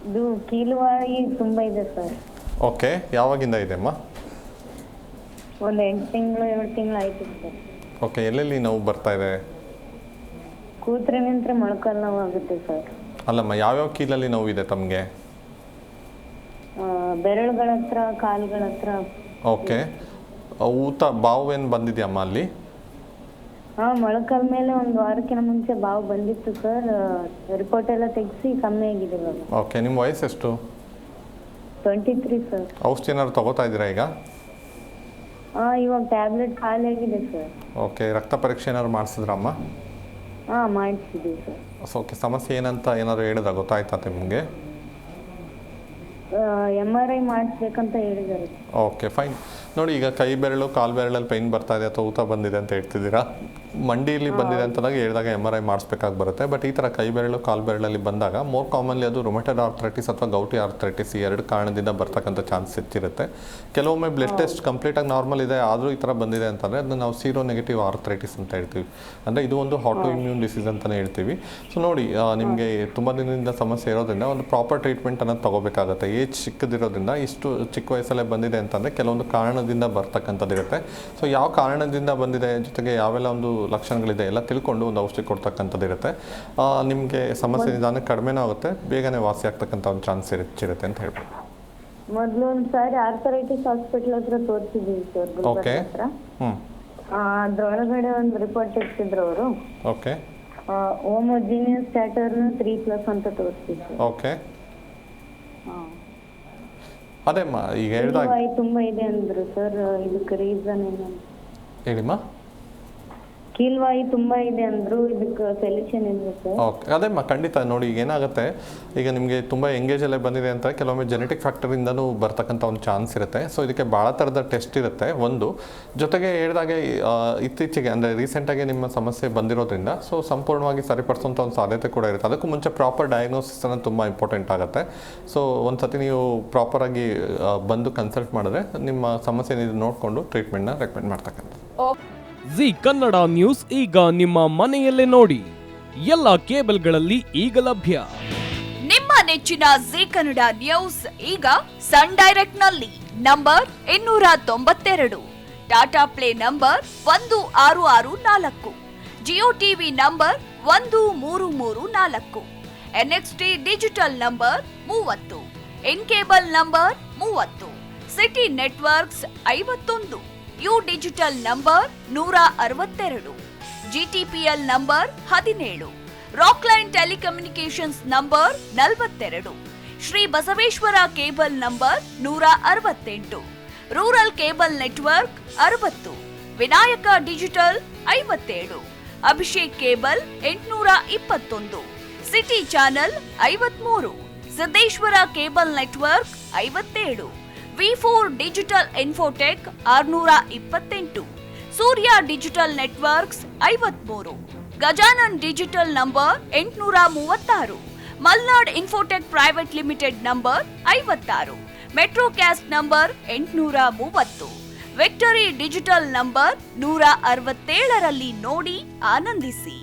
ಇದು ಕೀಲುವಾಯಿ ತುಂಬಾ ಇದೆ ಸರ್. ಓಕೆ, ಯಾವಾಗಿಂದ ಇದೆ ಅಮ್ಮ? ಒಂದು 8 ತಿಂಗಳು 7 ತಿಂಗಳು ಆಯ್ತು ಸರ್. ಓಕೆ, ಎಲ್ಲೆಲ್ಲಿ ನೋವು ಬರ್ತಾ ಇದೆ? ಕೂತ್ರೆ ನಿಂತ್ರೆ ಮೊಳಕಾಲು ನೋವು ಆಗುತ್ತೆ ಸರ್. ಅಲ್ಲಮ್ಮ, ಯಾವ್ಯಾವ ಕೀಲಲ್ಲಿ ನೋವಿದೆ ತಮಗೆ? ಬೆರಳುಗಳ ಹತ್ರ, ಕಾಲುಗಳ ಹತ್ರ. ಓಕೆ, ಊತ ಬಾವು ಏನು ಬಂದಿದೆಯಮ್ಮ ಅಲ್ಲಿ? ಮೊಳಕಾಲ ಮೇಲೆ ಒಂದು ವಾರಕ್ಕಿಂತ ಮುಂಚೆ ಬಾವು ಬಂದಿತ್ತು ಸರ್. ರಿಪೋರ್ಟ್ ಎಲ್ಲ ತೆಗೆಸಿ ಕಮ್ಮಿ ಆಗಿದೆ ಇವಾಗ. ಓಕೆ, ನಿಮ್ಮ ವಯಸ್ಸೆಷ್ಟು? 23 ಸರ್. ಔಷಧಿ ಏನಾದ್ರು ತಗೋತಾ ಇದ್ದೀರಾ ಈಗ? ಇವಾಗ ಟ್ಯಾಬ್ಲೆಟ್ ಖಾಲಿ ಆಗಿದೆ ಸರ್. ಓಕೆ, ರಕ್ತ ಪರೀಕ್ಷೆ ಏನಾದ್ರು ಮಾಡಿಸಿದ್ರಮ್ಮ? ಮಾಡಿಸಿದ್ದೀವಿ ಸರ್. ಓಕೆ, ಸಮಸ್ಯೆ ಏನಂತ ಏನಾದ್ರು ಹೇಳಿದ ಗೊತ್ತಾಯ್ತಾ ನಿಮಗೆ? MRI ಮಾಡಿಸ್ಬೇಕಂತ ಹೇಳಿದ್ದಾರೆ. Okay, fine. ನೋಡಿ, ಈಗ ಕೈ ಬೆರಳು ಕಾಲು ಬೆರಳಲ್ಲಿ ಪೈನ್ ಬರ್ತಾ ಇದೆ ಅಥವಾ ಊತ ಬಂದಿದೆ ಅಂತ ಹೇಳ್ತಿದ್ದೀರಾ. ಮಂಡಿಯಲ್ಲಿ ಬಂದಿದೆ ಅಂತಂದಾಗ ಹೇಳಿದಾಗ MRI ಮಾಡಿಸ್ಬೇಕಾಗಿ ಬರುತ್ತೆ. ಬಟ್ ಈ ಥರ ಕೈ ಬೆರಳು ಕಾಲು ಬೆರಳಲ್ಲಿ ಬಂದಾಗ ಮೋರ್ ಕಾಮನ್ಲಿ ಅದು ರೊಮೆಟೆಡ್ ಆರ್ಥ್ರೈಟಿಸ್ ಅಥವಾ ಗೌಟಿ ಆರ್ಥ್ರೈಟಿಸ್, ಈ ಎರಡು ಕಾರಣದಿಂದ ಬರ್ತಕ್ಕಂಥ ಚಾನ್ಸ್ ಹೆಚ್ಚಿರುತ್ತೆ. ಕೆಲವೊಮ್ಮೆ ಬ್ಲಡ್ ಟೆಸ್ಟ್ ಕಂಪ್ಲೀಟಾಗಿ ನಾರ್ಮಲ್ ಇದೆ ಆದರೂ ಈ ಥರ ಬಂದಿದೆ ಅಂತಂದರೆ ಅದನ್ನ ನಾವು ಸೀರೋ ನೆಗೆಟಿವ್ ಆರ್ಥ್ರೈಟಿಸ್ ಅಂತ ಹೇಳ್ತೀವಿ. ಅಂದರೆ ಇದು ಒಂದು ಆಟೋ ಇಮ್ಯೂನ್ ಡಿಸೀಸ್ ಅಂತಲೇ ಹೇಳ್ತೀವಿ. ಸೊ ನೋಡಿ, ನಿಮಗೆ ತುಂಬ ದಿನದಿಂದ ಸಮಸ್ಯೆ ಇರೋದ್ರಿಂದ ಒಂದು ಪ್ರಾಪರ್ ಟ್ರೀಟ್ಮೆಂಟ್ ಅನ್ನೋದು ತೊಗೋಬೇಕಾಗುತ್ತೆ. ಏಜ್ ಚಿಕ್ಕದಿರೋದ್ರಿಂದ ಇಷ್ಟು ಚಿಕ್ಕ ವಯಸ್ಸಲ್ಲೇ ಬಂದಿದೆ ಅಂತಂದರೆ ಕೆಲವೊಂದು ಕಾರಣದಿಂದ ಬರ್ತಕ್ಕಂಥದ್ದಿರುತ್ತೆ. ಸೊ ಯಾವ ಕಾರಣದಿಂದ ಬಂದಿದೆ, ಜೊತೆಗೆ ಯಾವೆಲ್ಲ ಒಂದು ಲಕ್ಷಣಗಳಿದೆ ಎಲ್ಲ ತಿಳ್ಕೊಂಡು ಒಂದು ಔಷಧಿ ಕೊಡ್ತಕ್ಕಂಥದ್ದಿರುತ್ತೆ. ನಿಮಗೆ ಸಮಸ್ಯೆ ನಿಧಾನಕ್ಕೆ ಕಡಿಮೆನೂ ಆಗುತ್ತೆ, ಬೇಗನೆ ವಾಸಿ ಆಗ್ತಕ್ಕಂಥ ಒಂದು ಚಾನ್ಸ್ ಹೆಚ್ಚಿರುತ್ತೆ ಅಂತ ಹೇಳ್ಬೋದು. ಮೊದಲು ಒಂದು ಸಾರಿ ಆರ್ಥರೈಟಿಸ್ ಹಾಸ್ಪಿಟಲ್ ಹತ್ರ ತೋರಿಸಿದ್ದೀವಿ ಸರ್. ಓಕೆ, ಅದ್ರೊಳಗಡೆ ಒಂದು ರಿಪೋರ್ಟ್ ತೆಗೆಸಿದ್ರು ಅವರು. ಓಕೆ, ಹೋಮೋಜಿನಿಯಸ್ ಸ್ಟ್ಯಾಟರ್ನ್ 3+ ಅಂತ ತೋರಿಸಿದ್ರು. ಓಕೆ, ಅದೇಮ್ಮ ಈಗ ಹೇಳಿದಾಗ ತುಂಬಾ ಇದೆ ಅಂದ್ರು ಸರ್. ಇದಕ್ಕೆ ರೀಸನ್ ಏನು ಹೇಳಿಮ್ಮ? ಕೀಲ್ವಾಯಿ ತುಂಬಾ ಇದೆ ಅಂದ್ರು, ಇದಕ್ಕೆ ಸೊಲ್ಯೂಷನ್ ಏನು ಸರ್? ಓಕೆ, ಅದೇಮ್ಮ ಖಂಡಿತ. ನೋಡಿ, ಈಗ ಏನಾಗುತ್ತೆ, ಈಗ ನಿಮಗೆ ತುಂಬ ಎಂಗೇಜಲ್ಲೇ ಬಂದಿದೆ ಅಂತ ಕೆಲವೊಮ್ಮೆ ಜೆನೆಟಿಕ್ ಫ್ಯಾಕ್ಟರಿಂದನೂ ಬರ್ತಕ್ಕಂಥ ಒಂದು ಚಾನ್ಸ್ ಇರುತ್ತೆ. ಸೊ ಇದಕ್ಕೆ ಭಾಳ ಥರದ ಟೆಸ್ಟ್ ಇರುತ್ತೆ ಒಂದು. ಜೊತೆಗೆ ಹೇಳಿದಾಗೆ ಇತ್ತೀಚೆಗೆ ಅಂದರೆ ರೀಸೆಂಟಾಗಿ ನಿಮ್ಮ ಸಮಸ್ಯೆ ಬಂದಿರೋದ್ರಿಂದ ಸೊ ಸಂಪೂರ್ಣವಾಗಿ ಸರಿಪಡಿಸುವಂಥ ಒಂದು ಸಾಧ್ಯತೆ ಕೂಡ ಇರುತ್ತೆ. ಅದಕ್ಕೂ ಮುಂಚೆ ಪ್ರಾಪರ್ ಡಯಾಗ್ನೋಸಿಸ್ ಅನ್ನೋದು ತುಂಬ ಇಂಪಾರ್ಟೆಂಟ್ ಆಗುತ್ತೆ. ಸೊ ಒಂದು ಸತಿ ನೀವು ಪ್ರಾಪರಾಗಿ ಬಂದು ಕನ್ಸಲ್ಟ್ ಮಾಡಿದ್ರೆ ನಿಮ್ಮ ಸಮಸ್ಯೆ ನೋಡಿಕೊಂಡು ಟ್ರೀಟ್ಮೆಂಟ್ನ ರೆಕಮೆಂಡ್ ಮಾಡ್ತಕ್ಕಂಥ. ಜಿ ಕನ್ನಡ ನ್ಯೂಸ್ ಈಗ ನಿಮ್ಮ ಮನೆಯಲ್ಲೇ ನೋಡಿ. ಎಲ್ಲ ಕೇಬಲ್ಗಳಲ್ಲಿ ಈಗ ಲಭ್ಯ. ನಿಮ್ಮ ನೆಚ್ಚಿನ ಜಿ ಕನ್ನಡ ನ್ಯೂಸ್ ಈಗ ಸನ್ ಡೈರೆಕ್ಟ್ ನಲ್ಲಿ number 292, Tata play number 1664, Jio TV number 1334, NXT digital number 30, in cable number 30, city networks 51, U digital number 162, GTPL number 17, Rockline telecommunications number 42, Shri Basaveshwara cable number 168, rural cable network 60, Vinayaka digital 57, Abhishek cable 821, city channel 53, Siddeshwara cable network 57, V4 digital Infotech 628, Surya digital networks 53, Gajanan digital number 836, Malnad infotech private limited number 56, Metrocast number 830, Victory digital number 167ರಲ್ಲಿ ನೋಡಿ ಆನಂದಿಸಿ.